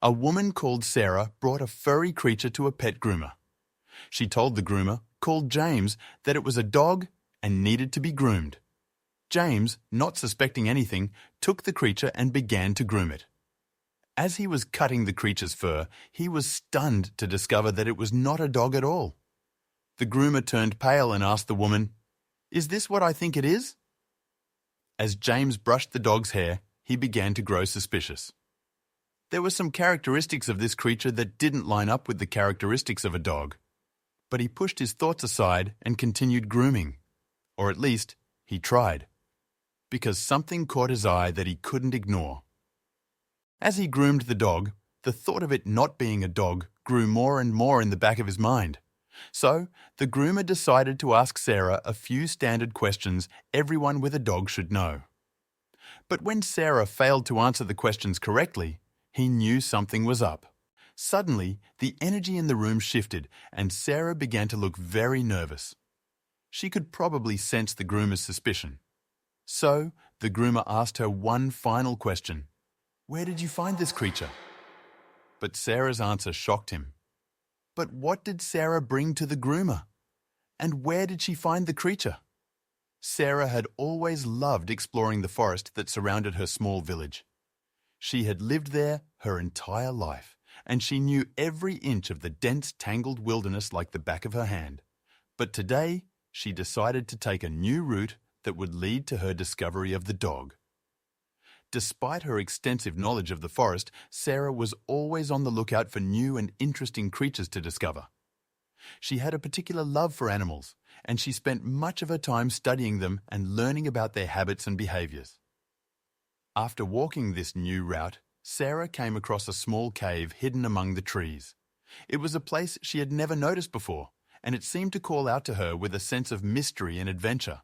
A woman called Sarah brought a furry creature to a pet groomer. She told the groomer, called James, that it was a dog and needed to be groomed. James, not suspecting anything, took the creature and began to groom it. As he was cutting the creature's fur, he was stunned to discover that it was not a dog at all. The groomer turned pale and asked the woman, "Is this what I think it is?" As James brushed the dog's hair, he began to grow suspicious. There were some characteristics of this creature that didn't line up with the characteristics of a dog. But he pushed his thoughts aside and continued grooming. Or at least, he tried. Because something caught his eye that he couldn't ignore. As he groomed the dog, the thought of it not being a dog grew more and more in the back of his mind. So, the groomer decided to ask Sarah a few standard questions everyone with a dog should know. But when Sarah failed to answer the questions correctly, he knew something was up. Suddenly, the energy in the room shifted and Sarah began to look very nervous. She could probably sense the groomer's suspicion. So, the groomer asked her one final question. "Where did you find this creature?" But Sarah's answer shocked him. But what did Sarah bring to the groomer? And where did she find the creature? Sarah had always loved exploring the forest that surrounded her small village. She had lived there her entire life, and she knew every inch of the dense, tangled wilderness like the back of her hand. But today, she decided to take a new route that would lead to her discovery of the dog. Despite her extensive knowledge of the forest, Sarah was always on the lookout for new and interesting creatures to discover. She had a particular love for animals, and she spent much of her time studying them and learning about their habits and behaviors. After walking this new route, Sarah came across a small cave hidden among the trees. It was a place she had never noticed before, and it seemed to call out to her with a sense of mystery and adventure.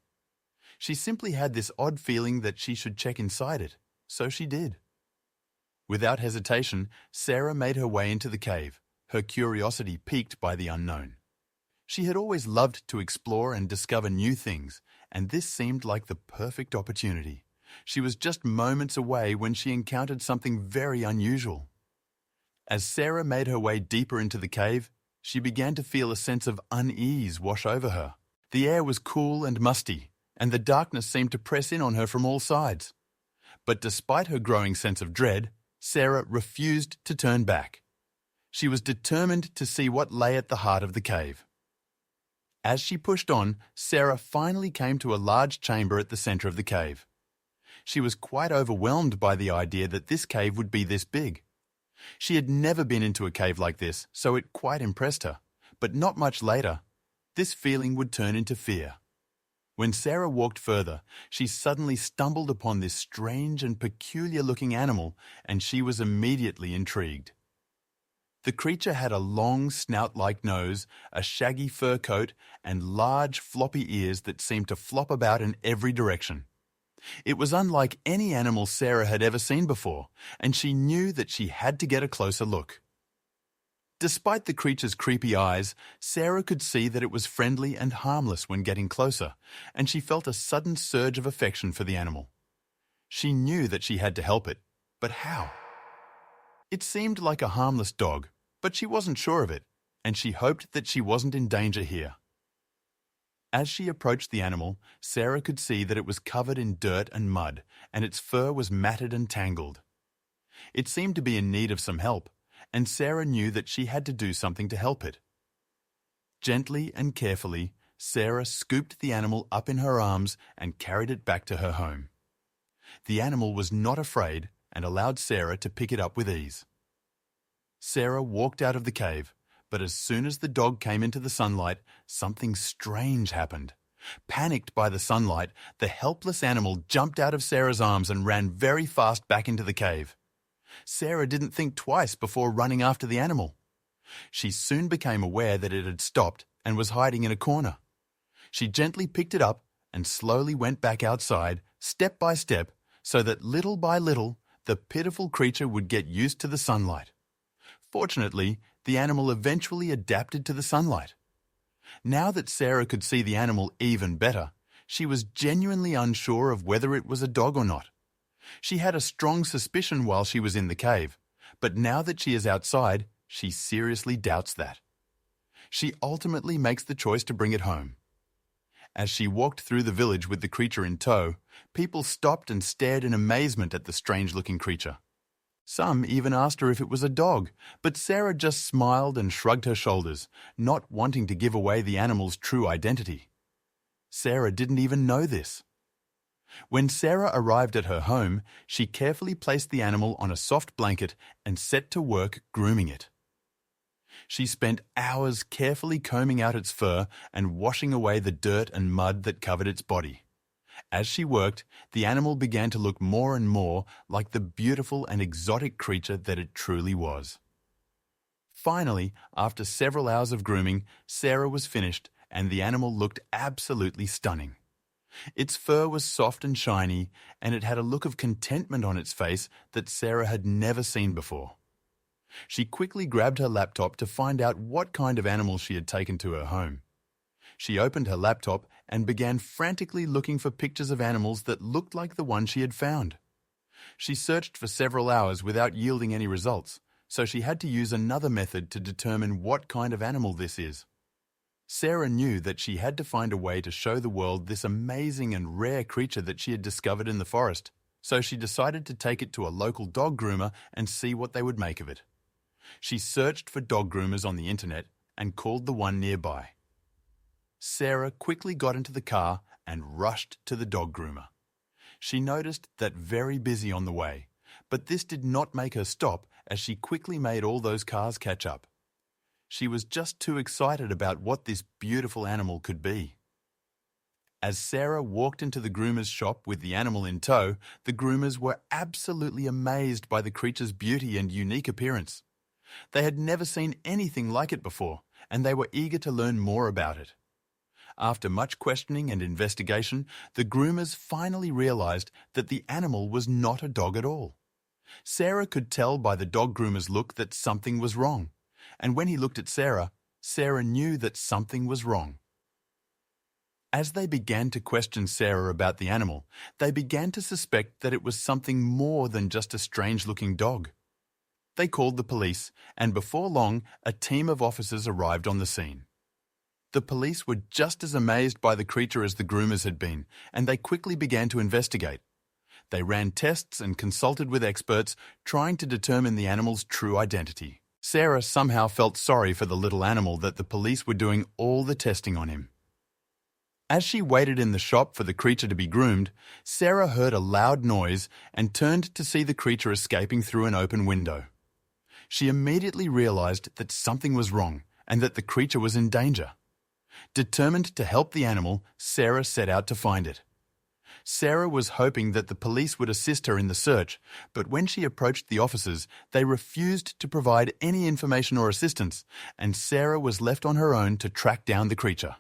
She simply had this odd feeling that she should check inside it, so she did. Without hesitation, Sarah made her way into the cave, her curiosity piqued by the unknown. She had always loved to explore and discover new things, and this seemed like the perfect opportunity. She was just moments away when she encountered something very unusual. As Sarah made her way deeper into the cave, she began to feel a sense of unease wash over her. The air was cool and musty, and the darkness seemed to press in on her from all sides. But despite her growing sense of dread, Sarah refused to turn back. She was determined to see what lay at the heart of the cave. As she pushed on, Sarah finally came to a large chamber at the center of the cave. She was quite overwhelmed by the idea that this cave would be this big. She had never been into a cave like this, so it quite impressed her. But not much later, this feeling would turn into fear. When Sarah walked further, she suddenly stumbled upon this strange and peculiar-looking animal, and she was immediately intrigued. The creature had a long, snout-like nose, a shaggy fur coat, and large, floppy ears that seemed to flop about in every direction. It was unlike any animal Sarah had ever seen before, and she knew that she had to get a closer look. Despite the creature's creepy eyes, Sarah could see that it was friendly and harmless when getting closer, and she felt a sudden surge of affection for the animal. She knew that she had to help it, but how? It seemed like a harmless dog, but she wasn't sure of it, and she hoped that she wasn't in danger here. As she approached the animal, Sarah could see that it was covered in dirt and mud, and its fur was matted and tangled. It seemed to be in need of some help, and Sarah knew that she had to do something to help it. Gently and carefully, Sarah scooped the animal up in her arms and carried it back to her home. The animal was not afraid and allowed Sarah to pick it up with ease. Sarah walked out of the cave, but as soon as the dog came into the sunlight, something strange happened. Panicked by the sunlight, the helpless animal jumped out of Sarah's arms and ran very fast back into the cave. Sarah didn't think twice before running after the animal. She soon became aware that it had stopped and was hiding in a corner. She gently picked it up and slowly went back outside, step by step, so that little by little, the pitiful creature would get used to the sunlight. Fortunately, the animal eventually adapted to the sunlight. Now that Sarah could see the animal even better, she was genuinely unsure of whether it was a dog or not. She had a strong suspicion while she was in the cave, But now that she is outside, she seriously doubts that. She ultimately makes the choice to bring it home. As she walked through the village with the creature in tow, people stopped and stared in amazement at the strange-looking creature. Some even asked her if it was a dog, but Sarah just smiled and shrugged her shoulders, not wanting to give away the animal's true identity. Sarah didn't even know this. When Sarah arrived at her home, she carefully placed the animal on a soft blanket and set to work grooming it. She spent hours carefully combing out its fur and washing away the dirt and mud that covered its body. As she worked, the animal began to look more and more like the beautiful and exotic creature that it truly was. Finally, after several hours of grooming, Sarah was finished and the animal looked absolutely stunning. Its fur was soft and shiny, and it had a look of contentment on its face that Sarah had never seen before. She quickly grabbed her laptop to find out what kind of animal she had taken to her home. She opened her laptop and began frantically looking for pictures of animals that looked like the one she had found. She searched for several hours without yielding any results, so she had to use another method to determine what kind of animal this is. Sarah knew that she had to find a way to show the world this amazing and rare creature that she had discovered in the forest, so she decided to take it to a local dog groomer and see what they would make of it. She searched for dog groomers on the internet and called the one nearby. Sarah quickly got into the car and rushed to the dog groomer. She noticed that very busy on the way, but this did not make her stop as she quickly made all those cars catch up. She was just too excited about what this beautiful animal could be. As Sarah walked into the groomer's shop with the animal in tow, the groomers were absolutely amazed by the creature's beauty and unique appearance. They had never seen anything like it before, and they were eager to learn more about it. After much questioning and investigation, the groomers finally realized that the animal was not a dog at all. Sarah could tell by the dog groomer's look that something was wrong, and when he looked at Sarah, Sarah knew that something was wrong. As they began to question Sarah about the animal, they began to suspect that it was something more than just a strange-looking dog. They called the police, and before long, a team of officers arrived on the scene. The police were just as amazed by the creature as the groomers had been, and they quickly began to investigate. They ran tests and consulted with experts, trying to determine the animal's true identity. Sarah somehow felt sorry for the little animal that the police were doing all the testing on him. As she waited in the shop for the creature to be groomed, Sarah heard a loud noise and turned to see the creature escaping through an open window. She immediately realized that something was wrong and that the creature was in danger. Determined to help the animal, Sarah set out to find it. Sarah was hoping that the police would assist her in the search, but when she approached the officers, they refused to provide any information or assistance, and Sarah was left on her own to track down the creature.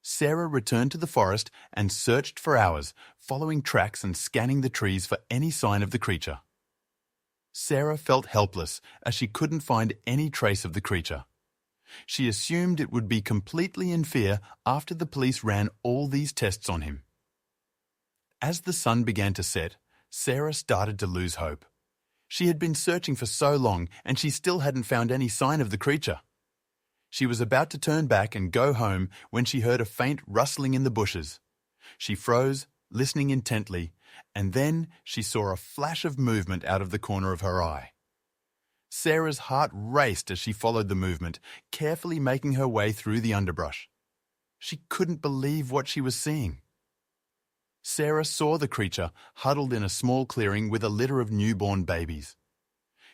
Sarah returned to the forest and searched for hours, following tracks and scanning the trees for any sign of the creature. Sarah felt helpless as she couldn't find any trace of the creature. She assumed it would be completely in fear after the police ran all these tests on him. As the sun began to set, Sarah started to lose hope. She had been searching for so long and she still hadn't found any sign of the creature. She was about to turn back and go home when she heard a faint rustling in the bushes. She froze, listening intently, and then she saw a flash of movement out of the corner of her eye. Sarah's heart raced as she followed the movement, carefully making her way through the underbrush. She couldn't believe what she was seeing. Sarah saw the creature huddled in a small clearing with a litter of newborn babies.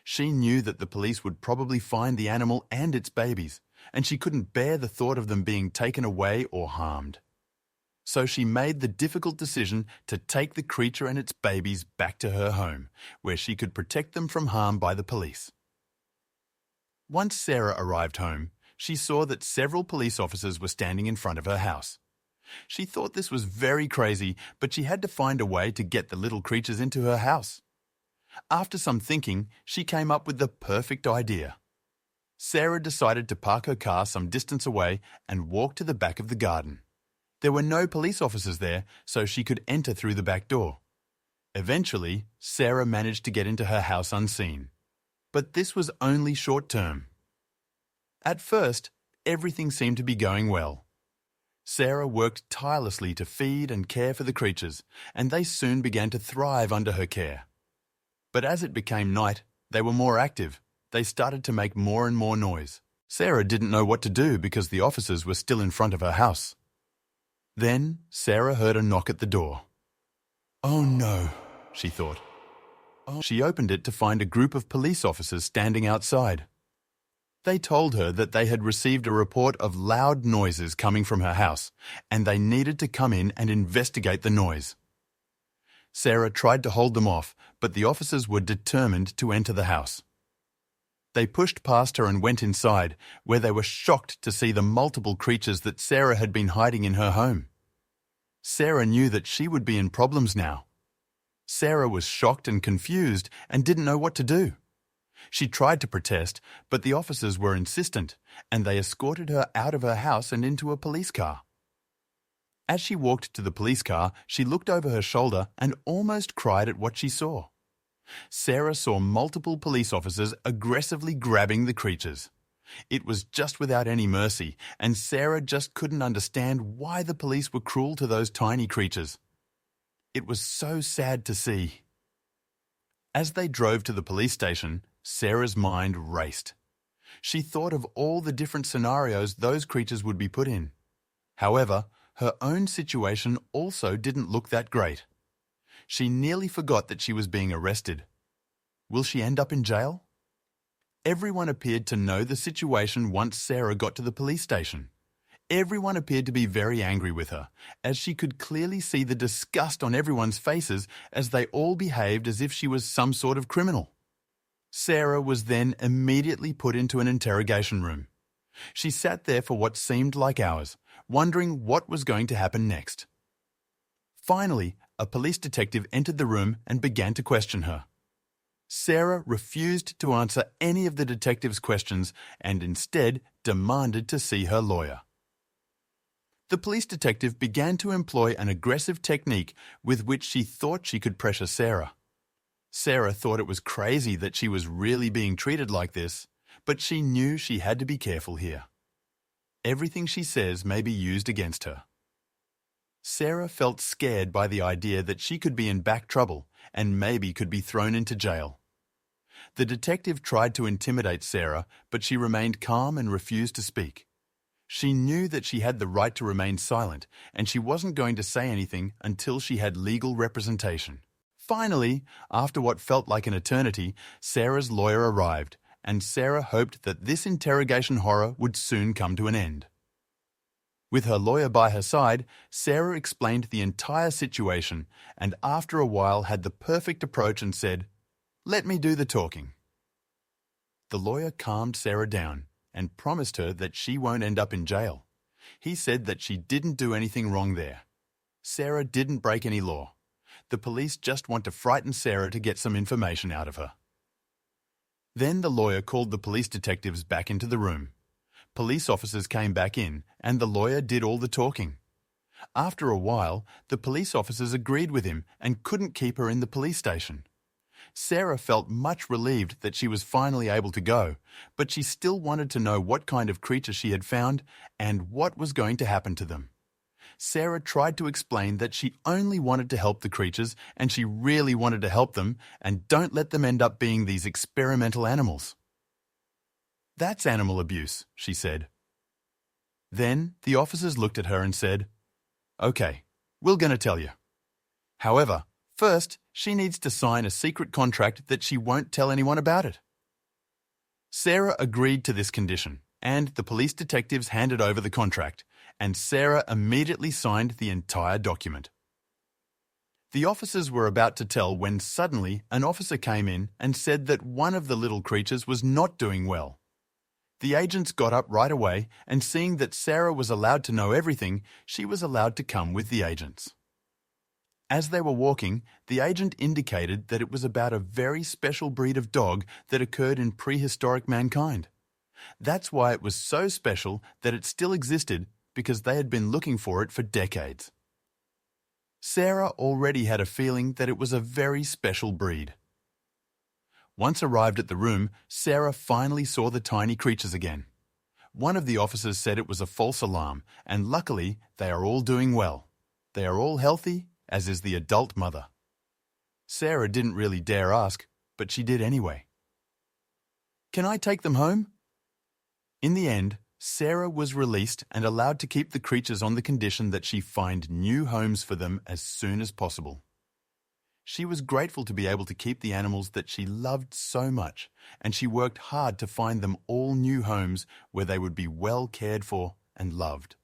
She knew that the police would probably find the animal and its babies, and she couldn't bear the thought of them being taken away or harmed. So she made the difficult decision to take the creature and its babies back to her home, where she could protect them from harm by the police. Once Sarah arrived home, she saw that several police officers were standing in front of her house. She thought this was very crazy, but she had to find a way to get the little creatures into her house. After some thinking, she came up with the perfect idea. Sarah decided to park her car some distance away and walk to the back of the garden. There were no police officers there, so she could enter through the back door. Eventually, Sarah managed to get into her house unseen. But this was only short-term. At first, everything seemed to be going well. Sarah worked tirelessly to feed and care for the creatures, and they soon began to thrive under her care. But as it became night, they were more active. They started to make more and more noise. Sarah didn't know what to do because the officers were still in front of her house. Then Sarah heard a knock at the door. "Oh no," she thought. She opened it to find a group of police officers standing outside. They told her that they had received a report of loud noises coming from her house, and they needed to come in and investigate the noise. Sarah tried to hold them off, but the officers were determined to enter the house. They pushed past her and went inside, where they were shocked to see the multiple creatures that Sarah had been hiding in her home. Sarah knew that she would be in problems now. Sarah was shocked and confused and didn't know what to do. She tried to protest, but the officers were insistent, and they escorted her out of her house and into a police car. As she walked to the police car, she looked over her shoulder and almost cried at what she saw. Sarah saw multiple police officers aggressively grabbing the creatures. It was just without any mercy, and Sarah just couldn't understand why the police were cruel to those tiny creatures. It was so sad to see. As they drove to the police station, Sarah's mind raced. She thought of all the different scenarios those creatures would be put in. However, her own situation also didn't look that great. She nearly forgot that she was being arrested. Will she end up in jail? Everyone appeared to know the situation once Sarah got to the police station. Everyone appeared to be very angry with her, as she could clearly see the disgust on everyone's faces as they all behaved as if she was some sort of criminal. Sarah was then immediately put into an interrogation room. She sat there for what seemed like hours, wondering what was going to happen next. Finally, a police detective entered the room and began to question her. Sarah refused to answer any of the detective's questions and instead demanded to see her lawyer. The police detective began to employ an aggressive technique with which she thought she could pressure Sarah. Sarah thought it was crazy that she was really being treated like this, but she knew she had to be careful here. Everything she says may be used against her. Sarah felt scared by the idea that she could be in back trouble and maybe could be thrown into jail. The detective tried to intimidate Sarah, but she remained calm and refused to speak. She knew that she had the right to remain silent, and she wasn't going to say anything until she had legal representation. Finally, after what felt like an eternity, Sarah's lawyer arrived, and Sarah hoped that this interrogation horror would soon come to an end. With her lawyer by her side, Sarah explained the entire situation and after a while had the perfect approach and said, "Let me do the talking." The lawyer calmed Sarah down and promised her that she won't end up in jail. He said that she didn't do anything wrong there. Sarah didn't break any law. The police just want to frighten Sarah to get some information out of her. Then the lawyer called the police detectives back into the room. Police officers came back in, and the lawyer did all the talking. After a while, the police officers agreed with him and couldn't keep her in the police station. Sarah felt much relieved that she was finally able to go, but she still wanted to know what kind of creature she had found and what was going to happen to them. Sarah tried to explain that she only wanted to help the creatures and she really wanted to help them and don't let them end up being these experimental animals. "That's animal abuse," she said. Then the officers looked at her and said, "Okay, we're going to tell you. However, first, she needs to sign a secret contract that she won't tell anyone about it." Sarah agreed to this condition, and the police detectives handed over the contract, and Sarah immediately signed the entire document. The officers were about to tell when suddenly an officer came in and said that one of the little creatures was not doing well. The agents got up right away, and seeing that Sarah was allowed to know everything, she was allowed to come with the agents. As they were walking, the agent indicated that it was about a very special breed of dog that occurred in prehistoric mankind. That's why it was so special that it still existed, because they had been looking for it for decades. Sarah already had a feeling that it was a very special breed. Once arrived at the room, Sarah finally saw the tiny creatures again. One of the officers said it was a false alarm, and luckily they are all doing well. They are all healthy, as is the adult mother. Sarah didn't really dare ask, but she did anyway. "Can I take them home?" In the end, Sarah was released and allowed to keep the creatures on the condition that she find new homes for them as soon as possible. She was grateful to be able to keep the animals that she loved so much, and she worked hard to find them all new homes where they would be well cared for and loved.